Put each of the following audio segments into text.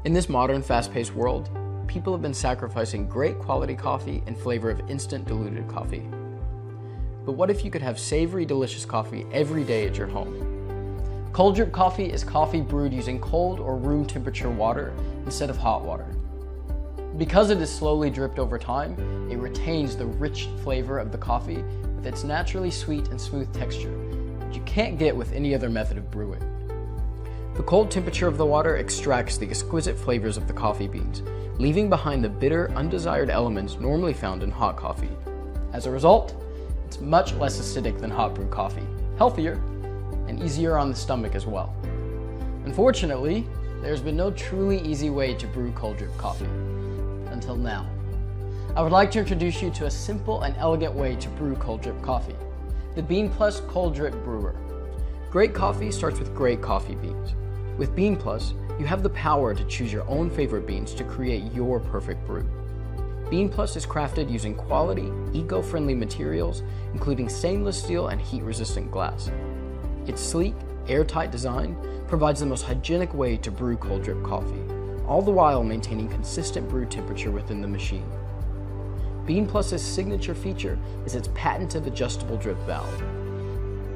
In this modern, fast-paced world, people have been sacrificing great quality coffee in favor of instant diluted coffee. But what if you could have savory, delicious coffee every day at your home? Cold drip coffee is coffee brewed using cold or room temperature water instead of hot water. Because it is slowly dripped over time, it retains the rich flavor of the coffee with its naturally sweet and smooth texture, which you can't get with any other method of brewing. The cold temperature of the water extracts the exquisite flavors of the coffee beans, leaving behind the bitter, undesired elements normally found in hot coffee. As a result, it's much less acidic than hot brewed coffee, healthier, and easier on the stomach as well. Unfortunately, there's been no truly easy way to brew cold drip coffee. Until now. I would like to introduce you to a simple and elegant way to brew cold drip coffee, the Bean Plus Cold Drip Brewer. Great coffee starts with great coffee beans. With Bean Plus, you have the power to choose your own favorite beans to create your perfect brew. Bean Plus is crafted using quality, eco-friendly materials, including stainless steel and heat-resistant glass. Its sleek, airtight design provides the most hygienic way to brew cold drip coffee, all the while maintaining consistent brew temperature within the machine. Bean Plus's signature feature is its patented adjustable drip valve.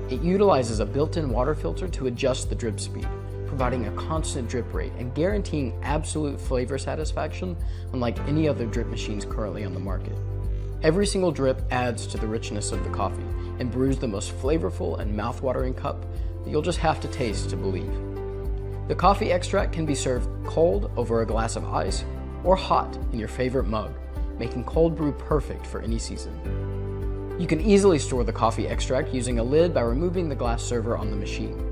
It utilizes a built-in water filter to adjust the drip speed, providing a constant drip rate and guaranteeing absolute flavor satisfaction unlike any other drip machines currently on the market. Every single drip adds to the richness of the coffee and brews the most flavorful and mouth-watering cup that you'll just have to taste to believe. The coffee extract can be served cold over a glass of ice or hot in your favorite mug, making cold brew perfect for any season. You can easily store the coffee extract using a lid by removing the glass server on the machine.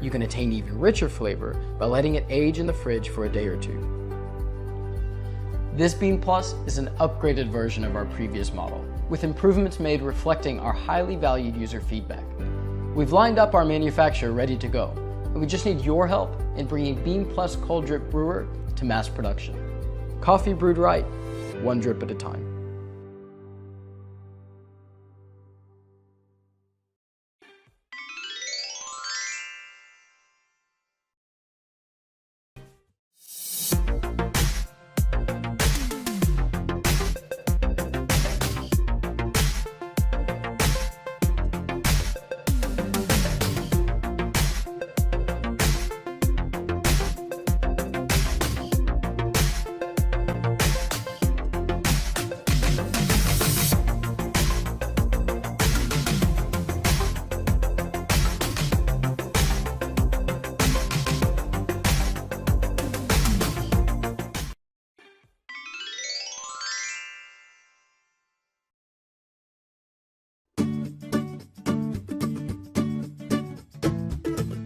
You can attain even richer flavor by letting it age in the fridge for a day or two. This Bean Plus is an upgraded version of our previous model, with improvements made reflecting our highly valued user feedback. We've lined up our manufacturer ready to go, and we just need your help in bringing Bean Plus Cold Drip Brewer to mass production. Coffee brewed right, one drip at a time.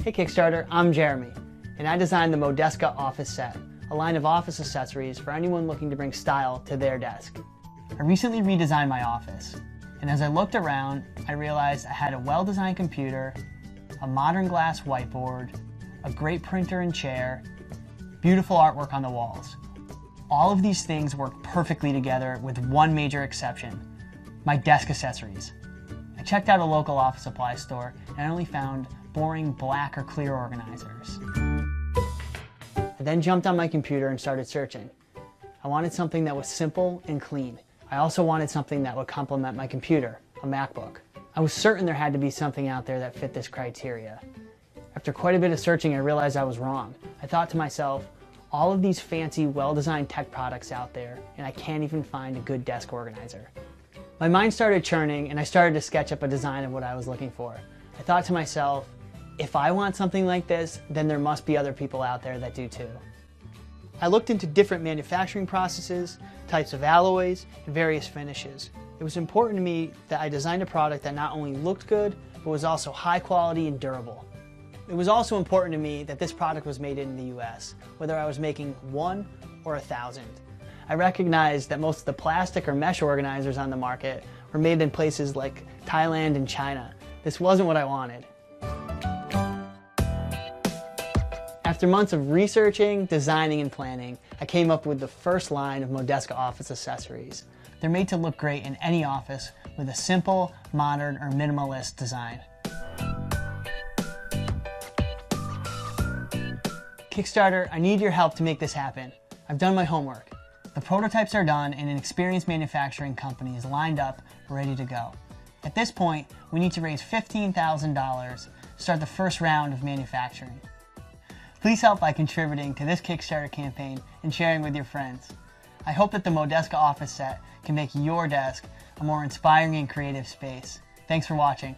Hey Kickstarter, I'm Jeremy, and I designed the Modeska Office Set, a line of office accessories for anyone looking to bring style to their desk. I recently redesigned my office, and as I looked around, I realized I had a well-designed computer, a modern glass whiteboard, a great printer and chair, beautiful artwork on the walls. All of these things work perfectly together with one major exception, my desk accessories. I checked out a local office supply store and I only found boring black or clear organizers. I then jumped on my computer and started searching. I wanted something that was simple and clean. I also wanted something that would complement my computer, a MacBook. I was certain there had to be something out there that fit this criteria. After quite a bit of searching, I realized I was wrong. I thought to myself, all of these fancy, well-designed tech products out there, and I can't even find a good desk organizer. My mind started churning and I started to sketch up a design of what I was looking for. I thought to myself, if I want something like this, then there must be other people out there that do too. I looked into different manufacturing processes, types of alloys, and various finishes. It was important to me that I designed a product that not only looked good, but was also high quality and durable. It was also important to me that this product was made in the US, whether I was making 1 or 1,000. I recognized that most of the plastic or mesh organizers on the market were made in places like Thailand and China. This wasn't what I wanted. After months of researching, designing, and planning, I came up with the first line of Modeska office accessories. They're made to look great in any office with a simple, modern, or minimalist design. Kickstarter, I need your help to make this happen. I've done my homework. The prototypes are done and an experienced manufacturing company is lined up, ready to go. At this point, we need to raise $15,000 to start the first round of manufacturing. Please help by contributing to this Kickstarter campaign and sharing with your friends. I hope that the Modeska office set can make your desk a more inspiring and creative space. Thanks for watching.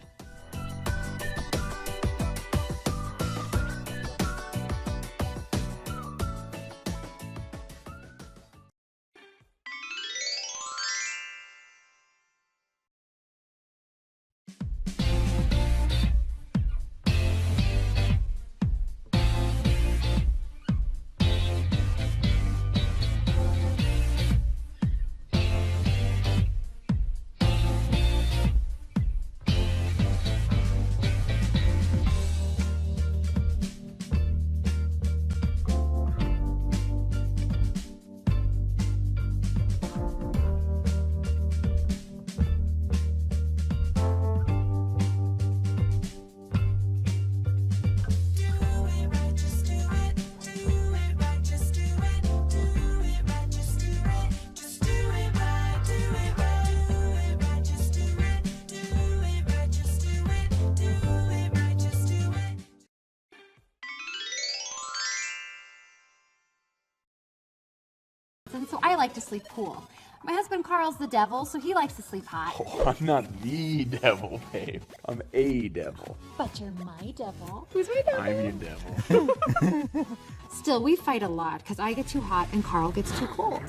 And so I like to sleep cool. My husband Carl's the devil, so he likes to sleep hot. Oh, I'm not the devil, babe. I'm a devil. But you're my devil. Who's my devil? I'm your devil. Still, we fight a lot because I get too hot and Carl gets too cold.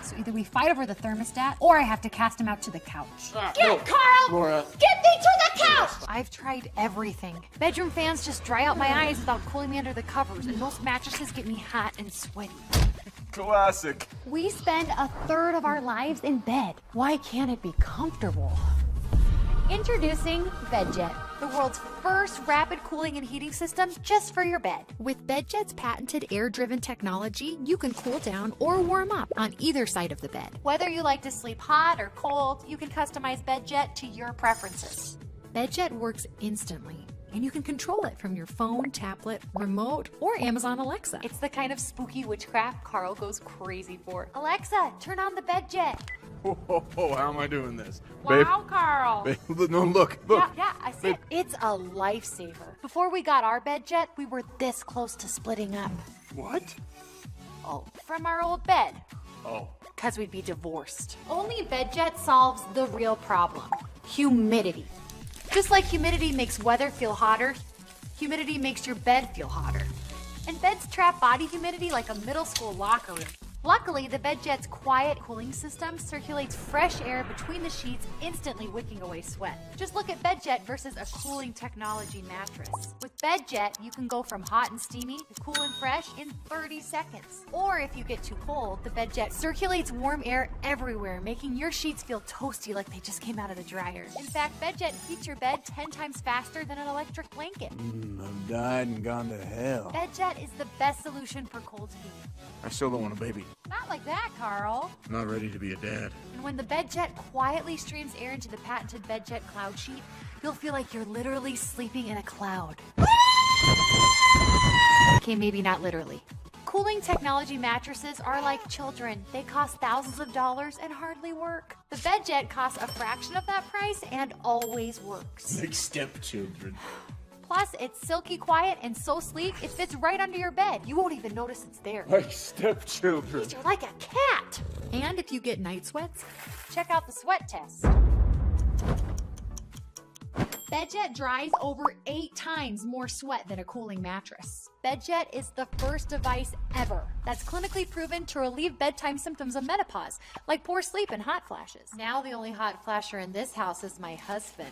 So either we fight over the thermostat or I have to cast him out to the couch. Get Carl! Laura. Get me to the couch! I've tried everything. Bedroom fans just dry out my eyes without cooling me under the covers, and most mattresses get me hot and sweaty. Classic. We spend a third of our lives in bed. Why can't it be comfortable? Introducing BedJet, the world's first rapid cooling and heating system just for your bed. With BedJet's patented air-driven technology, you can cool down or warm up on either side of the bed. Whether you like to sleep hot or cold, you can customize BedJet to your preferences. BedJet works instantly, and you can control it from your phone, tablet, remote, or Amazon Alexa. It's the kind of spooky witchcraft Carl goes crazy for. Alexa, turn on the BedJet. Whoa, how am I doing this? Wow, Carl. Babe, no, look. Yeah, I see it. It's a lifesaver. Before we got our BedJet, we were this close to splitting up. What? Oh, from our old bed. Oh. Because we'd be divorced. Only BedJet solves the real problem. Humidity. Just like humidity makes weather feel hotter, humidity makes your bed feel hotter. And beds trap body humidity like a middle school locker room. Luckily, the BedJet's quiet cooling system circulates fresh air between the sheets, instantly wicking away sweat. Just look at BedJet versus a cooling technology mattress. With BedJet, you can go from hot and steamy to cool and fresh in 30 seconds. Or if you get too cold, the BedJet circulates warm air everywhere, making your sheets feel toasty like they just came out of the dryer. In fact, BedJet heats your bed 10 times faster than an electric blanket. I've died and gone to hell. BedJet is the best solution for cold heating. I still don't want a baby. Not like that, Carl. I'm not ready to be a dad. And when the BedJet quietly streams air into the patented BedJet cloud sheet, you'll feel like you're literally sleeping in a cloud. Okay, maybe not literally. Cooling technology mattresses are like children. They cost thousands of dollars and hardly work. The BedJet costs a fraction of that price and always works. Like stepchildren. Plus, it's silky quiet and so sleek, it fits right under your bed. You won't even notice it's there. Like stepchildren. You're like a cat. And if you get night sweats, check out the sweat test. BedJet dries over 8 times more sweat than a cooling mattress. BedJet is the first device ever that's clinically proven to relieve bedtime symptoms of menopause, like poor sleep and hot flashes. Now the only hot flasher in this house is my husband.